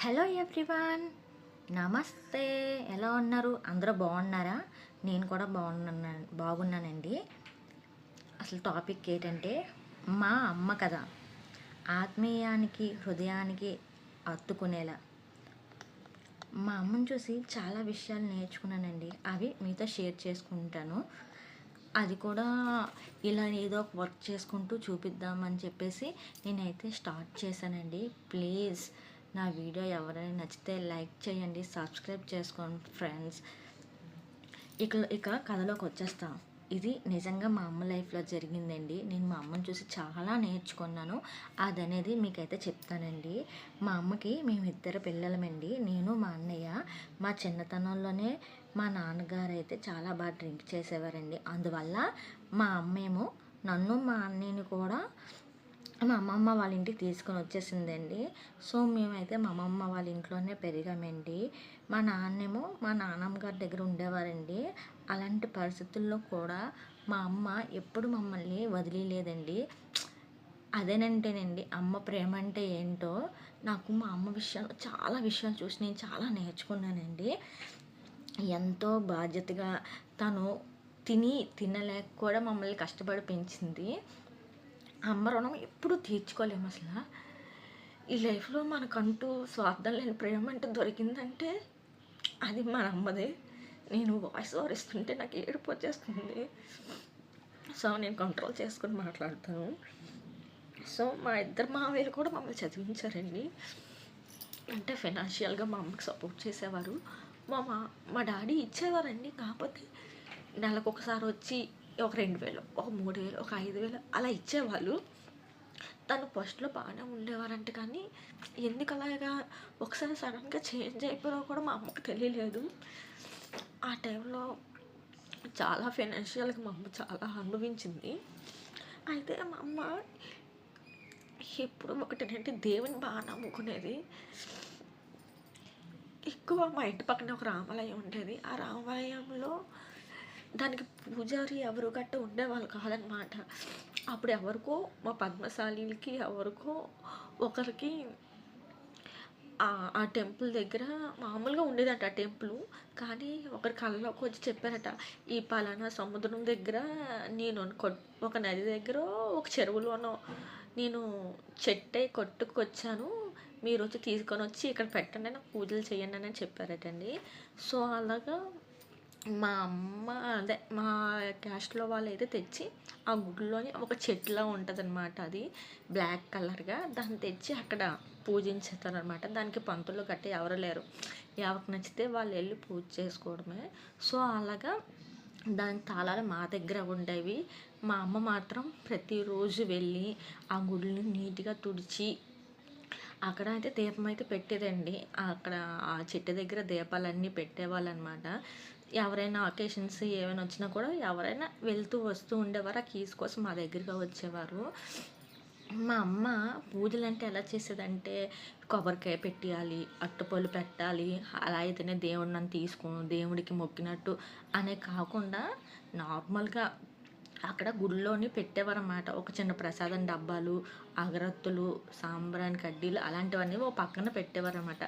Hello everyone, నమస్తే. ఎలా ఉన్నారు? అందరూ బాగున్నారా? నేను కూడా బాగున్నానండి. అసలు టాపిక్ ఏంటంటే మా అమ్మ కథ. ఆత్మీయానికి హృదయానికి హత్తుకునేలా. మా అమ్మని చూసి చాలా విషయాలు నేర్చుకున్నానండి. అవి మీతో షేర్ చేసుకుంటాను. అది కూడా ఇలా ఏదో ఒక వర్క్ చేసుకుంటూ చూపిద్దామని చెప్పేసి నేనైతే స్టార్ట్ చేశానండి. ప్లీజ్ నా వీడియో ఎవరైనా నచ్చితే లైక్ చేయండి, సబ్స్క్రైబ్ చేసుకోండి ఫ్రెండ్స్. ఇక కథలోకి వచ్చేస్తాం. ఇది నిజంగా మా అమ్మ లైఫ్లో జరిగిందండి. నేను మా అమ్మని చూసి చాలా నేర్చుకున్నాను. అదనేది మీకైతే చెప్తానండి. మా అమ్మకి మేమిద్దరు పిల్లలమండి, నేను మా అన్నయ్య. మా చిన్నతనంలోనే మా నాన్నగారు అయితే చాలా బాగా డ్రింక్ చేసేవారండి. అందువల్ల మా అమ్మేమో నన్ను మా అన్నయ్యని కూడా మా అమ్మమ్మ వాళ్ళ ఇంటికి తీసుకొని వచ్చేసిందండి. సో మేమైతే మా అమ్మమ్మ వాళ్ళ ఇంట్లోనే పెరిగామండి. మా నాన్నేమో మా నాన్నమ్మ గారి దగ్గర ఉండేవారండి. అలాంటి పరిస్థితుల్లో కూడా మా అమ్మ ఎప్పుడు మమ్మల్ని వదిలేదండి. అదేనంటేనండి అమ్మ ప్రేమ అంటే ఏంటో. నాకు మా అమ్మ విషయాలు చాలా విషయాలు చూసి నేను చాలా నేర్చుకున్నానండి. ఎంతో బాధ్యతగా తను తినలేక కూడా మమ్మల్ని కష్టపడి పెంచింది. అమ్మ రుణం ఎప్పుడూ తీర్చుకోలేము అసలు. ఈ లైఫ్లో మనకంటూ స్వార్థం లేని ప్రేమ అంటే దొరికిందంటే అది మన అమ్మదే. నేను వాయిస్ ఓవర్ ఇస్తుంటే నాకు ఏడుపు వచ్చేస్తుంది. సో నేను కంట్రోల్ చేసుకొని మాట్లాడతాను. సో మా ఇద్దరు మావయ్యలు కూడా మమ్మల్ని చదివించారండి. అంటే ఫైనాన్షియల్గా మా అమ్మకి సపోర్ట్ చేసేవారు. మా డాడీ ఇచ్చేవారండి. కాకపోతే నెలకు ఒకసారి వచ్చి ఒక 2,000, ఒక 3,000, ఒక 5,000 అలా ఇచ్చేవాళ్ళు. తను ఫస్ట్లో బాగానే ఉండేవారంట, కానీ ఎందుకు అలాగా ఒకసారి సడన్గా చేంజ్ అయిపోయినా కూడా మా అమ్మకు తెలియలేదు. ఆ టైంలో చాలా ఫైనాన్షియల్గా మా అమ్మ చాలా అనుభవించింది. అయితే మా అమ్మ ఎప్పుడు ఒకటేంటంటే దేవుని బాగా నమ్ముకునేది. ఎక్కువ మా ఇంటి పక్కన ఒక రామాలయం ఉండేది. ఆ రామాలయంలో దానికి పూజారి ఎవరు గట్ట ఉండేవాళ్ళు కాదనమాట. అప్పుడు ఎవరికో మా పద్మశాలికి ఎవరికో ఒకరికి ఆ టెంపుల్ దగ్గర మామూలుగా ఉండేదట ఆ టెంపుల్. కానీ ఒకరి కళ్ళలోకి వచ్చి చెప్పారట, ఈ పలానా సముద్రం దగ్గర నేను ఒక నది దగ్గర ఒక చెరువులోనో నేను చెట్టే కొట్టుకొచ్చాను, మీరు వచ్చి తీసుకొని వచ్చి ఇక్కడ పెట్టండి, నాకు పూజలు చేయండి అని చెప్పారటండి. సో అలాగా మా అమ్మ మా క్యాస్ట్లో వాళ్ళు అయితే తెచ్చి ఆ గుడిలోని ఒక చెట్టులా ఉంటుంది అనమాట. అది బ్లాక్ కలర్గా దాన్ని తెచ్చి అక్కడ పూజించేస్తారనమాట. దానికి పంతులు గట్టి ఎవరు లేరు. ఎవరికి నచ్చితే వాళ్ళు వెళ్ళి పూజ చేసుకోవడమే. సో అలాగా దాని తాళాలు మా దగ్గర ఉండేవి. మా అమ్మ మాత్రం ప్రతిరోజు వెళ్ళి ఆ గుడిని నీట్గా తుడిచి అక్కడ అయితే దీపం అయితే పెట్టేదండి. అక్కడ ఆ చెట్టు దగ్గర దీపాలన్నీ పెట్టేవాళ్ళు అనమాట. ఎవరైనా అకేషన్స్ ఏమైనా వచ్చినా కూడా ఎవరైనా వెళ్తూ వస్తూ ఉండేవారు. ఆ కీస్ కోసం మా దగ్గరగా వచ్చేవారు. మా అమ్మ పూజలు అంటే ఎలా చేసేదంటే కొబ్బరికాయ పెట్టాలి, అట్టుపళ్ళు పెట్టాలి, అలా అయితేనే దేవుడిని దేవుడికి మొక్కినట్టు అనే కాకుండా నార్మల్గా అక్కడ గుడిలోని పెట్టేవారన్నమాట. ఒక చిన్న ప్రసాదం డబ్బాలు, అగరత్తులు, సాంబ్రాణి కడ్డీలు అలాంటివన్నీ ఓ పక్కన పెట్టేవారన్నమాట.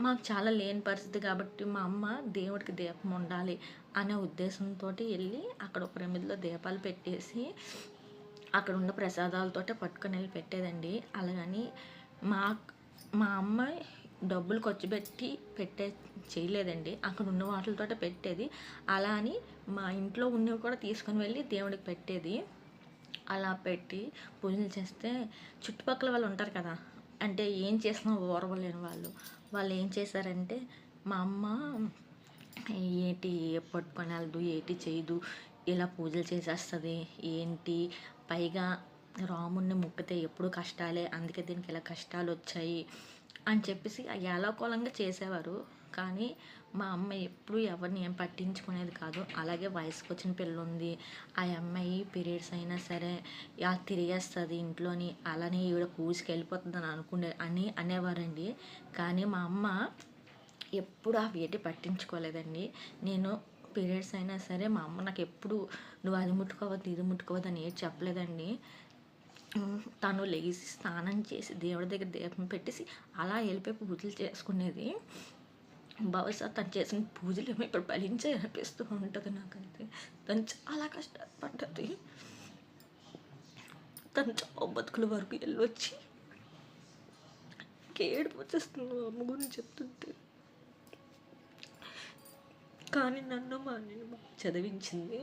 మాకు చాలా లేని పరిస్థితి కాబట్టి మా అమ్మ దేవుడికి దీపం ఉండాలి అనే ఉద్దేశంతో వెళ్ళి అక్కడ ఒక ప్రమిదిలో దీపాలు పెట్టేసి అక్కడ ఉన్న ప్రసాదాలతోటే పట్టుకొని వెళ్ళి పెట్టేదండి. అలాగని మా మా అమ్మ డబ్బులు ఖర్చు పెట్టి చేయలేదండి. అక్కడ ఉన్న వాటితోటే పెట్టేది. అలా అని మా ఇంట్లో ఉన్నవి కూడా తీసుకొని వెళ్ళి దేవుడికి పెట్టేది. అలా పెట్టి పూజలు చేస్తే చుట్టుపక్కల వాళ్ళు ఉంటారు కదా, అంటే ఏం చేసినా ఓర్వలేని వాళ్ళు ఏం చేశారంటే, మా అమ్మ ఏంటి పట్టుకొని వెళ్ళదు, ఏంటి చేయదు, ఇలా పూజలు చేసేస్తుంది ఏంటి, పైగా రాముణ్ణి మొక్కితే ఎప్పుడు కష్టాలే, అందుకే దీనికి ఇలా కష్టాలు వచ్చాయి అని చెప్పేసి ఏలాకోలంగా చేసేవారు. కానీ మా అమ్మ ఎప్పుడు ఎవరిని ఏం పట్టించుకునేది కాదు. అలాగే వయసుకు వచ్చిన పిల్ల ఉంది, ఆ అమ్మాయి పీరియడ్స్ అయినా సరే తిరిగేస్తుంది ఇంట్లోని, అలానే ఈవిడ పూజకి వెళ్ళిపోతుంది అని అనేవారండి. కానీ మా అమ్మ ఎప్పుడు ఆ వేటి పట్టించుకోలేదండి. నేను పీరియడ్స్ అయినా సరే మా అమ్మ నాకు ఎప్పుడు నువ్వు అది ముట్టుకోవద్దు ఇది ముట్టుకోవద్దు అని ఏది చెప్పలేదండి. తను లేచి స్నానం చేసి దేవుడి దగ్గర దీపం పెట్టేసి అలా వెళ్ళిపోయి పూజలు చేసుకునేది. బహుశా తను చేసిన పూజలేమో ఇప్పుడు ఫలించే అనిపిస్తూ ఉంటుంది నాకైతే. తను చాలా కష్టపడ్డది. తను చావు బతుకుల వరకు వెళ్ళొచ్చి ఏడుపు వచ్చేస్తుంది అమ్మ గురించి చెప్తుంటే. కానీ నన్ను మా అన్నని బాగా చదివించింది.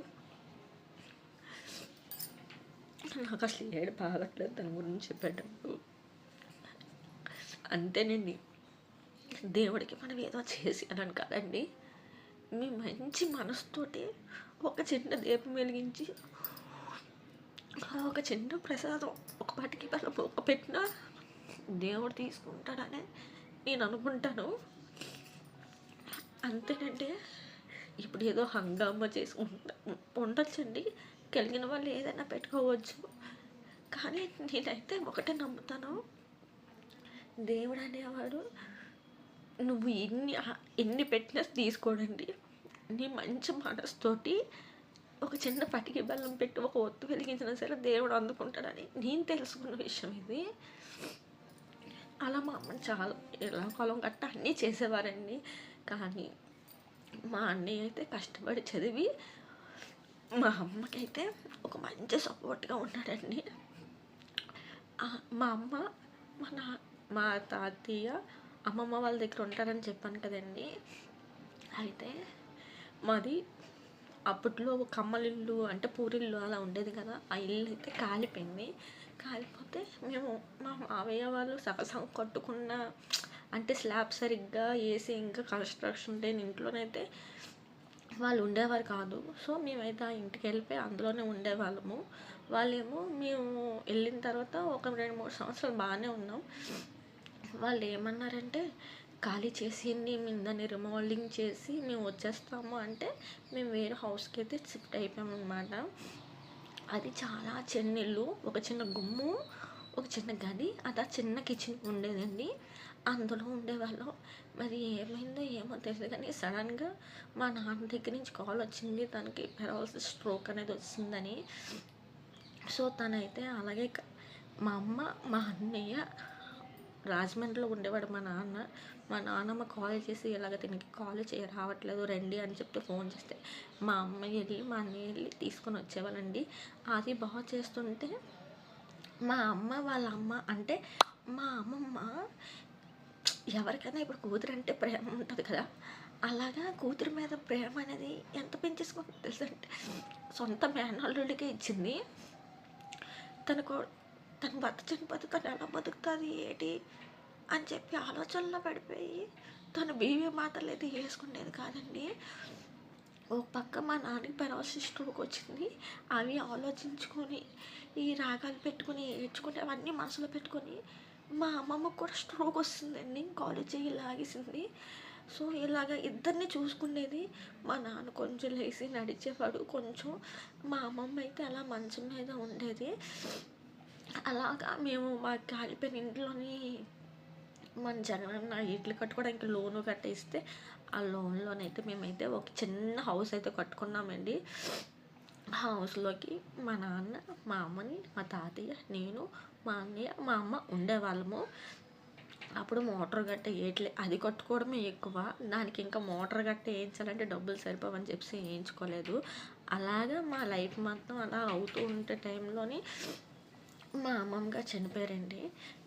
నాకు అసలు ఏడుపు ఆగట్లేదు తన గురించి చెప్పేటప్పుడు. అంతేనండి, దేవుడికి మనం ఏదో చేసేయాలని కాదండి, మీ మంచి మనసుతోటి ఒక చిన్న దీపం వెలిగించి ఒక చిన్న ప్రసాదం ఒక పటికి బలం ఒక పెట్టినా దేవుడు తీసుకుంటాడని నేను అనుకుంటాను. అంతేనండి. ఇప్పుడు ఏదో హంగామా చేసి ఉండొచ్చండి, కలిగిన వాళ్ళు ఏదైనా పెట్టుకోవచ్చు. కానీ నేనైతే ఒకటే నమ్ముతాను, దేవుడు అనేవాడు నువ్వు ఎన్ని పెట్టినా తీసుకోడండి. నీ మంచి మనసుతోటి ఒక చిన్న పటికి బెల్లం పెట్టి ఒక ఒత్తు వెలిగించినా సరే దేవుడు అందుకుంటాడని నేను తెలుసుకున్న విషయం ఇది. అలా మా అమ్మని చాలా ఎలా కాలం గట్ట అన్నీ చేసేవారండి. కానీ మా అన్నయ్య అయితే కష్టపడి చదివి మా అమ్మకైతే ఒక మంచి సపోర్ట్గా ఉన్నాడండి. మా అమ్మ మా తాతయ్య అమ్మమ్మ వాళ్ళ దగ్గర ఉంటారని చెప్పాను కదండి. అయితే మాది అప్పట్లో కమ్మలిల్లు అంటే పూరిల్లు అలా ఉండేది కదా. ఆ ఇల్లు అయితే కాలిపోయింది. కాలిపోతే మేము మా మావయ్య వాళ్ళు సగం కట్టుకున్న అంటే స్లాబ్ సరిగ్గా వేసి ఇంకా కన్స్ట్రక్షన్ లేని ఇంట్లోనైతే వాళ్ళు ఉండేవారు కాదు. సో మేమైతే ఆ ఇంటికి వెళ్ళిపోయి అందులోనే ఉండేవాళ్ళము. వాళ్ళేమో మేము వెళ్ళిన తర్వాత ఒక 2-3 సంవత్సరాలు బాగానే ఉన్నాం. వాళ్ళు ఏమన్నారంటే ఖాళీ చేసేయండి, మేము దాన్ని రిమోల్డింగ్ చేసి మేము వచ్చేస్తాము అంటే మేము వేరే హౌస్కి అయితే షిఫ్ట్ అయిపోయాము అనమాట. అది చాలా చిన్న ఇల్లు, ఒక చిన్న గుమ్ము, ఒక చిన్న గది, అది చిన్న కిచెన్ ఉండేదండి. అందులో ఉండేవాళ్ళం. మరి ఏమైందో ఏమో తెలియదు కానీ సడన్గా మా నాన్న దగ్గర నుంచి కాల్ వచ్చింది, తనకి పెరాలసిస్ స్ట్రోక్ అనేది వచ్చిందని. సో తనైతే అలాగే మా అమ్మ మా అన్నయ్య రాజమండ్రిలో ఉండేవాడు మా నాన్నమ్మ కాల్ చేసి ఇలాగ దీనికి కాల్ రావట్లేదు రండి అని చెప్తే ఫోన్ చేస్తే మా అమ్మ వెళ్ళి మా అన్నయ్య వెళ్ళి తీసుకొని వచ్చేవాళ్ళండి. అది బాగా చేస్తుంటే మా అమ్మ వాళ్ళ అమ్మ అంటే మా అమ్మమ్మ ఎవరికైనా ఇప్పుడు కూతురు అంటే ప్రేమ ఉంటుంది కదా, అలాగా కూతురు మీద ప్రేమ అనేది ఎంత పెంచేసుకుంటుంది తెలుసంటే సొంత మేనల్లుడికే ఇచ్చింది. తను భర్త చనిపోతే తను ఎలా బతుకుతుంది ఏంటి అని చెప్పి ఆలోచనలో పడిపోయి తను బీవీ మాటలు అయితే వేసుకునేది కాదండి. ఒక పక్క మా నాన్నకి పెరాలసిస్ స్ట్రోక్ వచ్చింది. అవి ఆలోచించుకొని ఈ రాగాలు పెట్టుకుని ఏడ్చుకుని అవన్నీ మనసులో పెట్టుకొని మా అమ్మమ్మకు కూడా స్ట్రోక్ వస్తుందండి. కాలేజ్ లాగేసింది. సో ఇలాగ ఇద్దరిని చూసుకునేది. మా నాన్న కొంచెం లేచి నడిచేవాడు కొంచెం, మా అమ్మమ్మ అయితే అలా మంచం మీద ఉండేది. అలాగా మేము మా కాలిపోయిన ఇంట్లోని మన జగనన్న ఇట్లు కట్టుకోవడానికి లోను కట్టేస్తే ఆ లోన్లోనైతే మేమైతే ఒక చిన్న హౌస్ అయితే కట్టుకున్నామండి. హౌస్లోకి మా నాన్న మా అమ్మని మా తాతయ్య నేను మా అన్నయ్య మా అమ్మ ఉండేవాళ్ళము. అప్పుడు మోటార్ గట్ట వేయట్లే, అది కట్టుకోవడమే ఎక్కువ. దానికి ఇంకా మోటార్ గట్ట వేయించాలంటే డబ్బులు సరిపోవని చెప్పి వేయించుకోలేదు. అలాగా మా లైఫ్ మొత్తం అలా అవుతూ ఉంటే టైంలోని మా అమ్మమ్మ గారు చనిపోయారండి.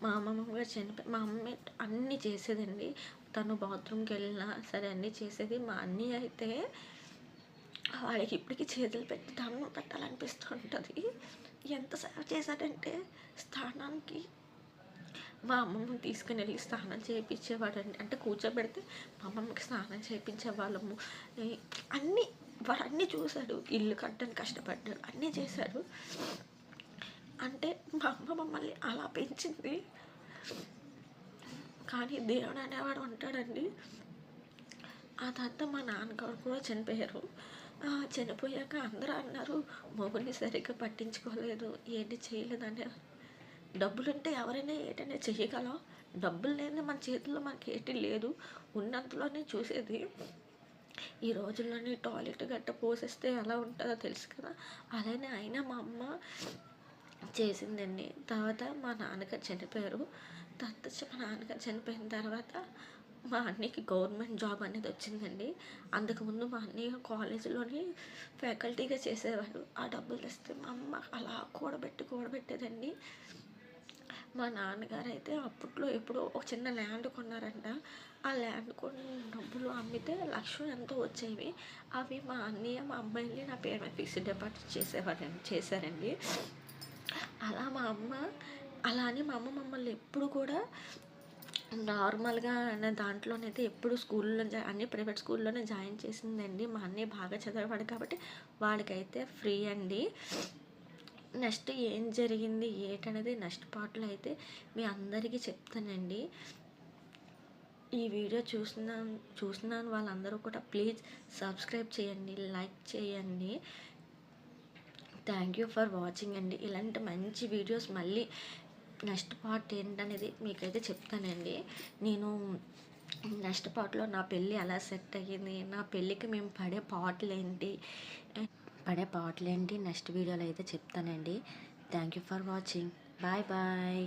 మా అమ్మ అన్నీ చేసేదండి. తను బాత్రూమ్కి వెళ్ళినా సరే అన్నీ చేసేది. మా అన్నీ అయితే వాడికి ఇప్పటికీ చేతులు పెట్టి దండం పెట్టాలనిపిస్తూ ఉంటుంది. ఎంత సేవ చేశాడంటే స్నానానికి మా అమ్మమ్మని తీసుకుని వెళ్ళి స్నానం చేయించేవాడండి. అంటే కూర్చోబెడితే మా అమ్మమ్మకి స్నానం చేయించేవాళ్ళము. వాడు అన్నీ చూశాడు, ఇల్లు కట్టడానికి కష్టపడ్డాడు, అన్నీ చేశాడు. అంటే మా అమ్మ మమ్మల్ని అలా పెంచింది. కానీ దేవుడు అనేవాడు ఉంటాడండి. అదంతా మా నాన్నగారు కూడా చనిపోయారు. చనిపోయాక అందరూ అన్నారు మొగుడిని సరిగ్గా పట్టించుకోలేదు, ఏంటి చేయలేదని. డబ్బులుంటే ఎవరైనా ఏంటనే చెయ్యగలం, డబ్బులు లేని మన చేతుల్లో మనకి ఏంటి లేదు, ఉన్నంతలోనే చూసేది. ఈ రోజుల్లోని టాయిలెట్ గట్ట పోసేస్తే ఎలా ఉంటుందో తెలుసు కదా. అలానే అయినా మా అమ్మ చేసిందండి. తర్వాత మా నాన్నగారు చనిపోయారు. మా నాన్నగారు చనిపోయిన తర్వాత మా అన్నయ్యకి గవర్నమెంట్ జాబ్ అనేది వచ్చిందండి. అంతకుముందు మా అన్నయ్య కాలేజీలోని ఫ్యాకల్టీగా చేసేవాడు. ఆ డబ్బులు తెస్తే మా అమ్మ అలా కూడబెట్టేదండి. మా నాన్నగారైతే అప్పట్లో ఎప్పుడో ఒక చిన్న ల్యాండ్ కొన్నారంట. ఆ ల్యాండ్ కొన్న డబ్బులు అమ్మితే 1,00,000 ఎంతో వచ్చేవి. అవి మా అన్నయ్య, మా అమ్మ ఎళ్లి నా పేరు మీద ఫిక్స్డ్ డిపాజిట్ చేశారండి. అలా మా అమ్మ అలా అని మా అమ్మ మమ్మల్ని ఎప్పుడు కూడా నార్మల్‌గా అనే దాంట్లోనైతే ఎప్పుడు స్కూల్‌లో అన్ని ప్రైవేట్ స్కూల్‌లోనే జాయిన్ చేసిందండి. మా అన్నయ్య బాగా చదివేవాడు కాబట్టి వాడికైతే ఫ్రీ అండి. నెక్స్ట్ ఏం జరిగింది ఏటనేది నెక్స్ట్ పార్ట్‌లో అయితే మీ అందరికీ చెప్తానండి. ఈ వీడియో చూస్తున్నాను వాళ్ళందరూ కూడా ప్లీజ్ సబ్స్క్రైబ్ చేయండి, లైక్ చేయండి. థ్యాంక్ యూ ఫర్ వాచింగ్ అండి. ఇలాంటి మంచి వీడియోస్ మళ్ళీ నెక్స్ట్ పార్ట్ ఏంటనేది మీకైతే చెప్తానండి. నేను నెక్స్ట్ పార్ట్‌లో నా పెళ్ళి ఎలా సెట్ అయ్యింది, నా పెళ్ళికి మేము పడే పాటలేంటి నెక్స్ట్ వీడియోలో అయితే చెప్తానండి. Thank you for watching. Bye bye.